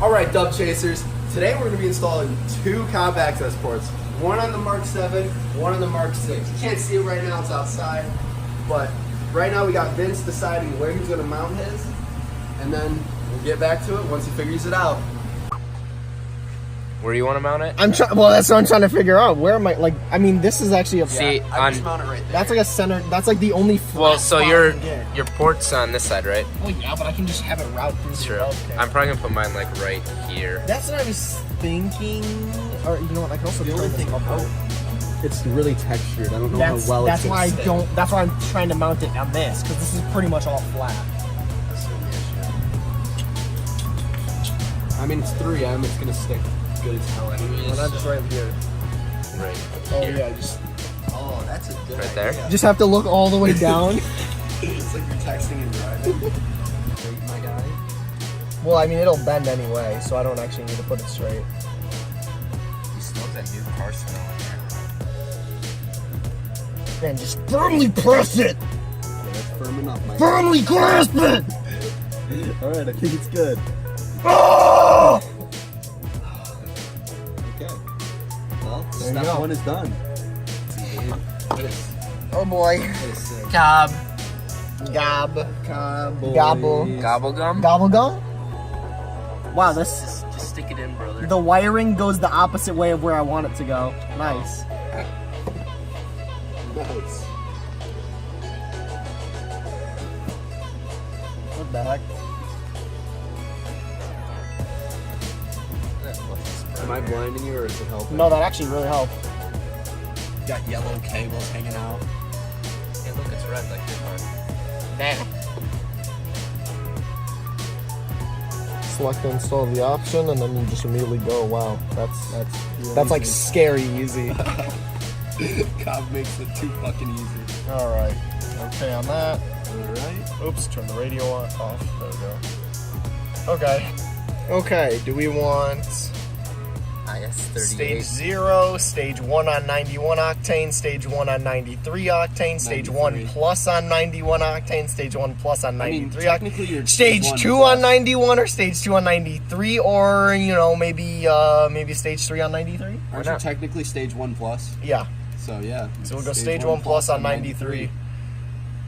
All right, Dub Chasers. Today we're going to be installing two Cobb Accessports. One on the Mk7, one on the Mk6. You can't see it right now, it's outside. But right now we got Vince deciding where he's going to mount his. And then we'll get back to it once he figures it out. Where do you want to mount it? Well, that's what I'm trying to figure out. Where am I? Like, I mean, this is actually a. See, I just mount it right there. That's like a center. That's like the only. Well, so your port's on this side, right? Oh yeah, but I can just have it route through. Sure. I'm probably gonna put mine like right here. That's what I was thinking. Or you know what? I can also turn this up. It's really textured. I don't know how well that's it's why gonna I don't. That's why I'm trying to mount it on this because this is pretty much all flat. I mean, it's 3M. It's gonna stick good as hell anyways. Well, not just right here. Right. Oh here. yeah, just. Oh, that's a good Right idea. there? Just have to look all the way down. It's like you're texting and driving. Great, my guy. Well, I mean, it'll bend anyway, so I don't actually need to put it straight. You still have that new car smell in there. And just firmly press it. Yeah, that's firm enough, my Firmly grasp it. All right, I think it's good. Oh! Okay. Well, There you step go. 1 is done. Oh boy. Cobb. Gob. Cowboys. Gobble. Gobble gum? Gobble gum? Wow, this. Just stick it in, brother. The wiring goes the opposite way of where I want it to go. Nice. Nice. What the heck? Am I blinding you or is it helping? No, that actually really helped. Got yellow cables hanging out. Hey, look, it's red like this one. Damn. Select and install the option, and then you just immediately go. Wow, that's like scary easy. Cobb makes it too fucking easy. All right. Okay on that. All right. Oops, turn the radio off. There we go. Okay. Okay, do we want IS-38. stage 0, stage 1 on 91 octane, stage 1 on 93 octane, stage 1 plus on 91 octane, stage 1 plus on 93 technically octane, you're stage 1 2 plus. on 91 or stage 2 on 93, or, you know, maybe stage 3 on 93? Aren't you technically stage 1 plus? Yeah. So yeah. So we'll go stage 1 plus on 93.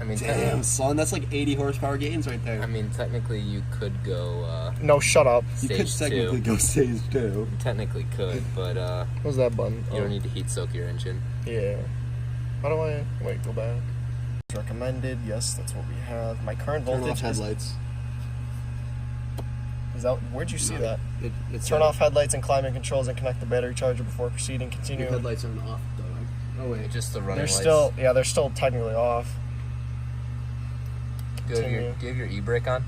I mean, Damn, son, that's like 80 horsepower gains right there. I mean, technically you could go No, shut up. you could stage technically 2. go stage 2. You technically could, but What's that button? you don't need to heat soak your engine. Yeah. How do I... Wait, go back. Recommended. Yes, that's what we have. My current Turn off voltage headlights. is that... Where'd you see that? It's Turn off headlights and climate controls and connect the battery charger before proceeding. Continue. Your headlights aren't off though. Oh wait. Just the running They're lights. still... Yeah, they're still technically off. Do you have your e-brake on?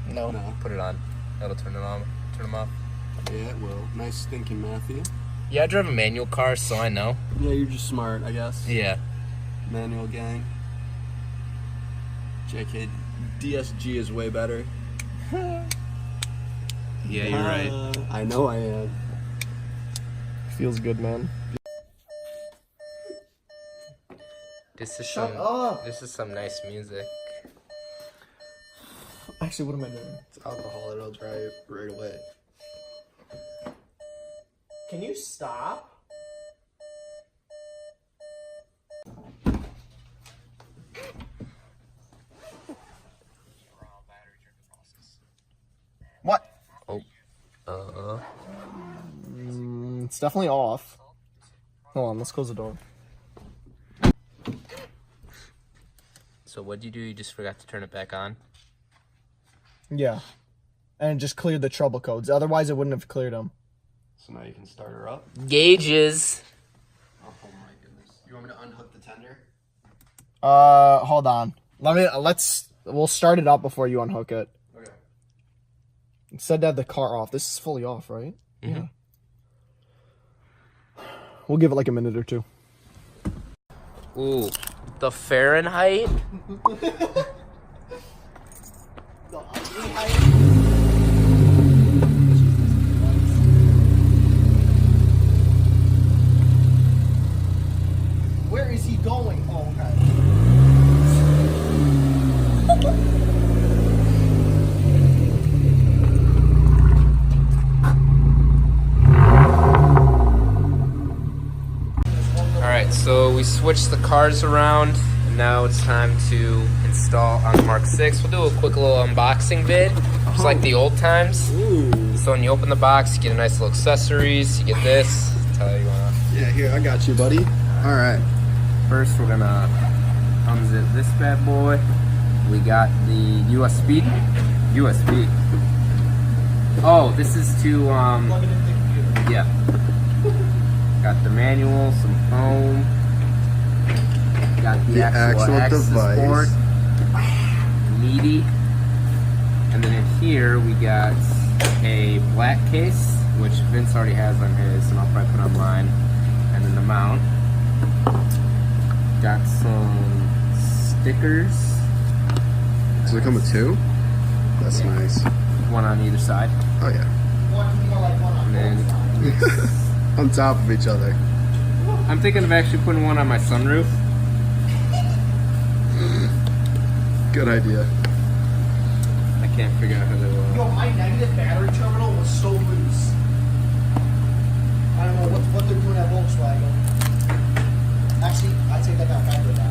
No. No. Put it on. That'll turn it on. Turn them off. Yeah, it will. Nice thinking, Matthew. Yeah, I drive a manual car, so I know. Yeah, you're just smart, I guess. Yeah. Manual gang. JK, DSG is way better. Yeah, you're right. I know I am. Feels good, man. This is Shut some. up. This is some nice music. Actually, what am I doing? It's alcohol, it'll dry it right away. Can you stop? What? Oh. It's definitely off. Hold on, let's close the door. So what'd you do? You just forgot to turn it back on? Yeah. And it just cleared the trouble codes. Otherwise, it wouldn't have cleared them. So now you can start her up. Gauges. Oh my goodness. You want me to unhook the tender? Hold on. We'll start it up before you unhook it. Okay. It said to have the car off. This is fully off, right? Mm-hmm. Yeah. We'll give it like a minute or two. Ooh. The Fahrenheit? Where is he going? Oh, okay. switched the cars around, and now it's time to install on the Mk6. We'll do a quick little unboxing vid, just like the old times. Ooh. So when you open the box, you get a nice little accessories. You get this. Tell you wanna. Yeah, here, I got you, buddy. All right. First, we're gonna unzip this bad boy. We got the USB. Oh, this is to yeah. Got the manual, some foam. Got the actual Accessport. Meaty. And then in here we got a black case, which Vince already has on his, and I'll probably put on mine. And then the mount. Got some stickers. Does it come with two? That's nice. One on either side. Oh yeah. And then On top of each other. I'm thinking of actually putting one on my sunroof. Good idea. I can't figure out how to. Yo, my negative battery terminal was so loose. I don't know what they're doing at Volkswagen. Actually, I take that back. I did that.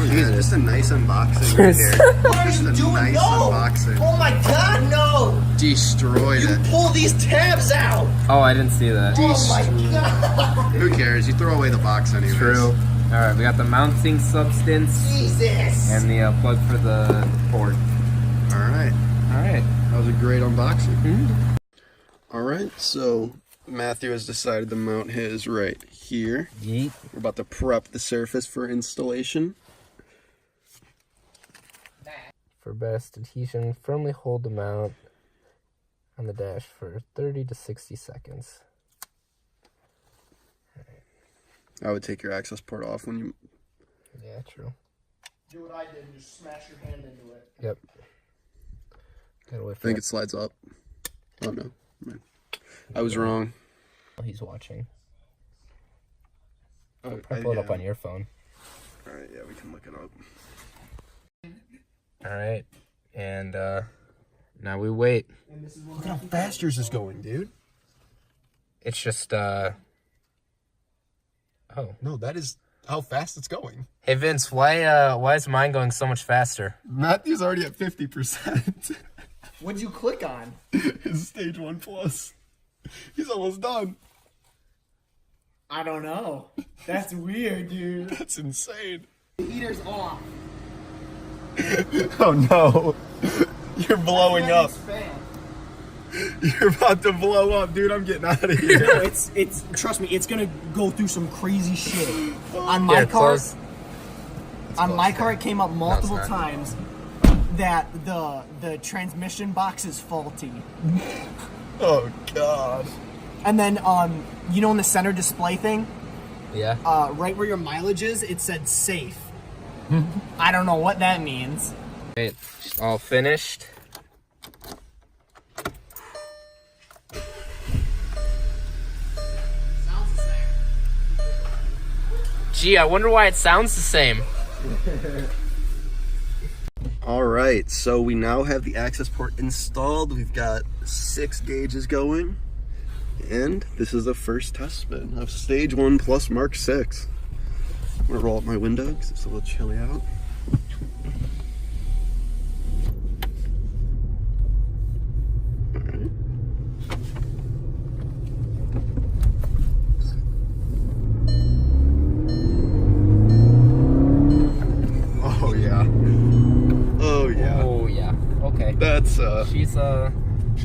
Oh yeah, just a nice unboxing right here. What are Just you a doing? nice No! unboxing. Oh my god, no! Destroyed You it. pull these tabs out! Oh, I didn't see that. Oh my god! Who cares? You throw away the box anyways. True. All right, we got the mounting substance Jesus! and the plug for the port. All right. All right. That was a great unboxing. Mm-hmm. All right, so Matthew has decided to mount his right here. Yeet. We're about to prep the surface for installation. For best adhesion, firmly hold the mount on the dash for 30 to 60 seconds. I would take your access port off when you... Yeah, true. Do what I did and just smash your hand into it. Yep. Gotta wait I for think that. it slides up. Oh no. I was wrong. He's watching. Oh, I'll pull it up on your phone. All right, yeah, we can look it up. All right. And now we wait. Look how fast yours is going, dude. It's just oh. No, that is how fast it's going. Hey Vince, why is mine going so much faster? Matthew's already at 50%. What'd you click on? His stage 1 plus. He's almost done. I don't know. That's weird, dude. That's insane. The heater's off. Oh no. You're blowing up. Fan. You're about to blow up, dude. I'm getting out of No, here. it's trust me, it's gonna go through some crazy shit. On my car, close. on my car, it came up multiple not. times that the transmission box is faulty. Oh god. And then you know in the center display thing, Yeah. right where your mileage is, it said safe. I don't know what that means. It's all finished. Sounds the same. Gee, I wonder why it sounds the same. All right, so we now have the access port installed. We've got 6 gauges going, and this is the first test spin of stage 1 plus Mk6. I'm gonna roll up my window because it's a little chilly out. All right. Oh yeah. Oh yeah. Oh yeah. Okay. That's She's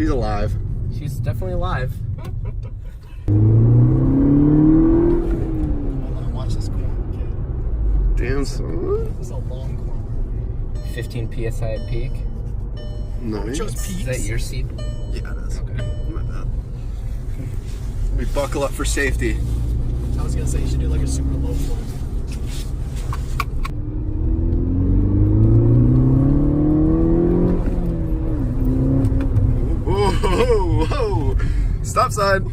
alive. she's definitely alive. Watch this corner, kid. Damn son. This is a long corner. 15 psi at peak. Nice. Just Is that peaks. your seat? Yeah, it is. Okay. My bad. We buckle up for safety. I was gonna say you should do like a super low flip. Whoa, whoa, whoa. Stop sign.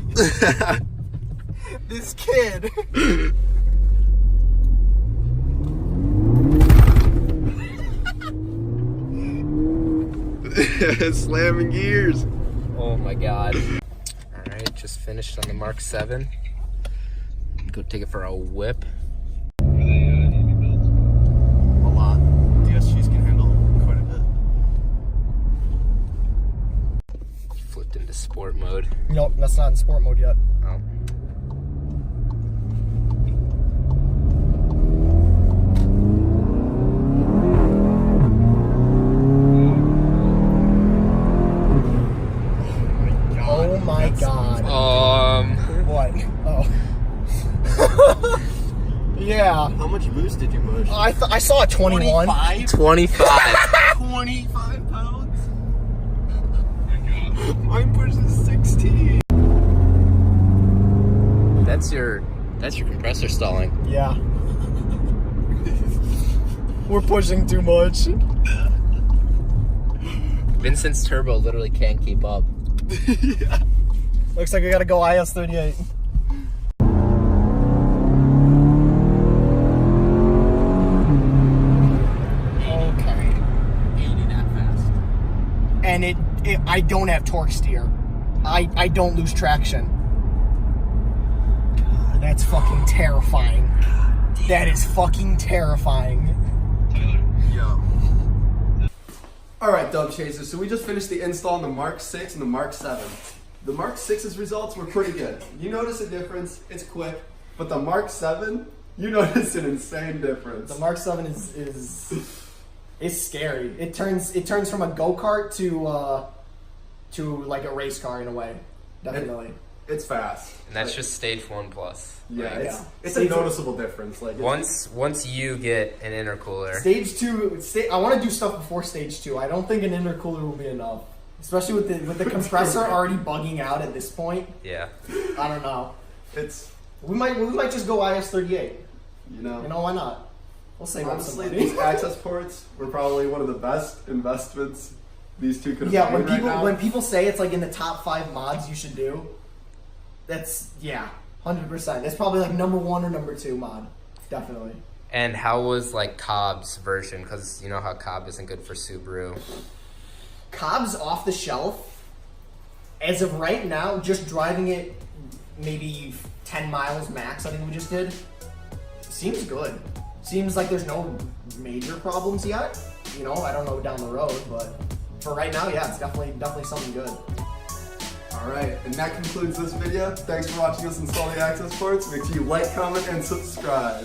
This kid. Slamming gears. Oh my god. Alright. Just finished on the Mk7. Go take it for a whip. A lot. DSGs can handle quite a bit. Flipped into sport mode. Nope, that's not in sport mode yet. Oh. Oh my god. What? Oh. Yeah. How much boost did you push? I saw a 21. 25. 25 pounds? Mine pushes 16. That's your compressor stalling. Yeah. We're pushing too much. Vincent's turbo literally can't keep up. Yeah. Looks like we gotta go IS-38. Okay. 80 that fast. And I don't have torque steer. I don't lose traction. God, that's fucking terrifying. That is fucking terrifying. Yo. Alright, Dub Chasers, so we just finished the install on the Mk6 and the Mk7. The Mk6's results were pretty good. You notice a difference, it's quick, but the Mk7, you notice an insane difference. The Mk7 is scary. It turns from a go-kart to like a race car in a way. Definitely. It's fast. And that's just stage 1+. Yeah, it's a Stage noticeable difference. Like Once you get an intercooler. Stage 2, I want to do stuff before stage 2. I don't think an intercooler will be enough. Especially with the compressor already bugging out at this point. Yeah. I don't know. we might just go IS-38. You know, why not? We'll save up some honestly, money. these access ports were probably one of the best investments these two could have Yeah, made right now. when people say it's like in the top 5 mods you should do, that's 100%. It's probably like number 1 or number 2 mod, definitely. And how was like Cobb's version? Because you know how Cobb isn't good for Subaru. Cobb's off the shelf. As of right now, just driving it maybe 10 miles max, I think we just did, seems good. Seems like there's no major problems yet. You know, I don't know down the road, but for right now, yeah, it's definitely something good. Alright, and that concludes this video. Thanks for watching us install the access ports. Make sure you like, comment, and subscribe.